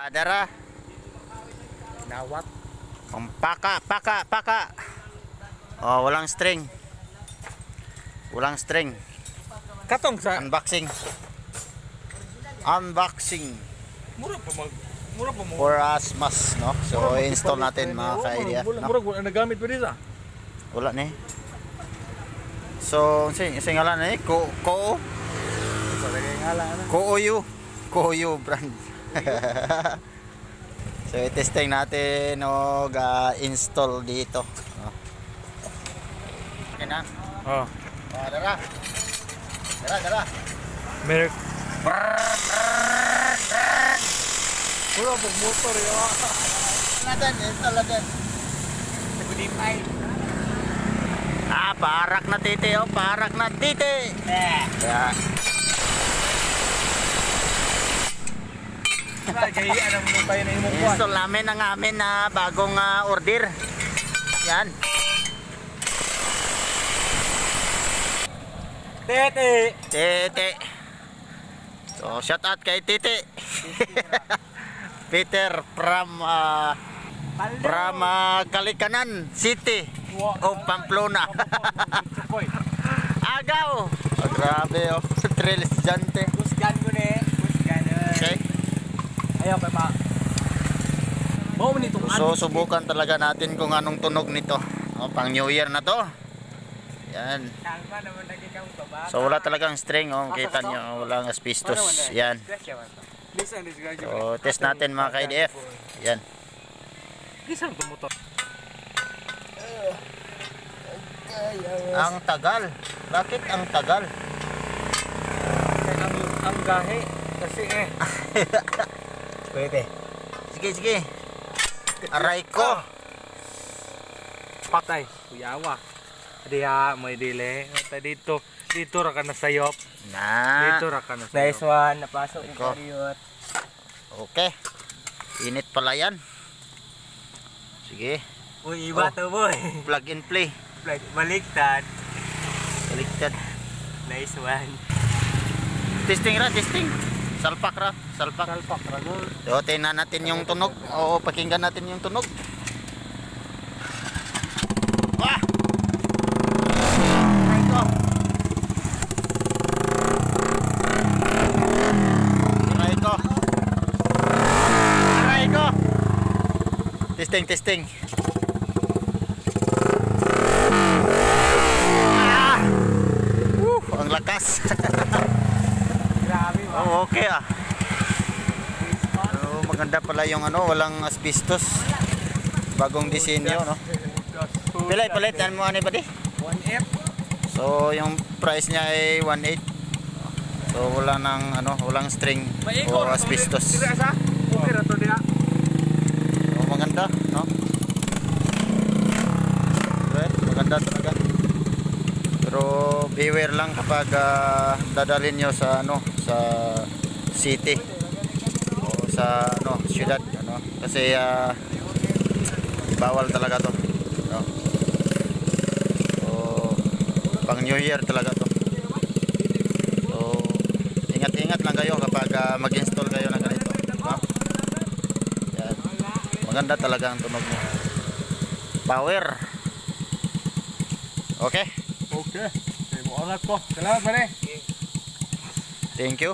Adara. Nawat. Paka. Oh, walang string. Walang string. Katong sa Unboxing. mura pa mo. For us mas, no? So, install natin mga ka-idea. Mura ko nagamit pa dito. Wala ni. So, sing ngalan ni Kouyu brand. So, i-testing natin o install dito. Okay na. Oh. Dara. Merek. Mura pa motor yo. Install natin. Parak na titi. Yeah. Install namin ang amin na bagong order. Yan. Tete. So, shout out kay Tete. Peter from Kalikanan City of Pamplona. Agaw. Grabe oh. Trail estudyante. Kusgan ko ni. Okay. Ayaw pa ba? Mau nitong So subukan talaga natin kung anong tunog nito. Pang New Year na to. Yan. So wala talagang string, kita nyo, walang asbestos. Yan. So test natin mga ka-IDF. Yan. Ang tagal. Bakit ang tagal? Ang gahe kasi Pwede. Sige. Aray ko. Patay. Kuyawa. Diya, may dili. Dito ra ka na sayop. Dito ra ka na sayop. Nice one. Napasok yung kariyot. Okay. Init pala yan. Sige. Uy, iba to boy. Plug and play. Baliktad. Nice one. Testing. Salpak ra. No? So, tingnan natin yung tunog. O, pakinggan natin yung tunog. Wah! Aray ko! Testing. Ang lakas. Grabe ba? Oh, okay maganda pala yung walang asbestos. Bagong disenyo, no? Palit yan mo ba di? 1F. So yung price niya ay 1.8. So wala nang walang string o asbestos. Okay ra to diha. So maganda, no? Maganda talaga. Pero beware lang kapag dadalhin nyo sa sa city o sa syudad, kasi bawal talaga to, no? So pang New Year talaga to. So ingat lang kayo kapag mag-install kayo ng ganito, no? Yan. Maganda talaga ang tunog niya. Power. Okay. Okay. Mo oras ko. Salamat pare. Thank you.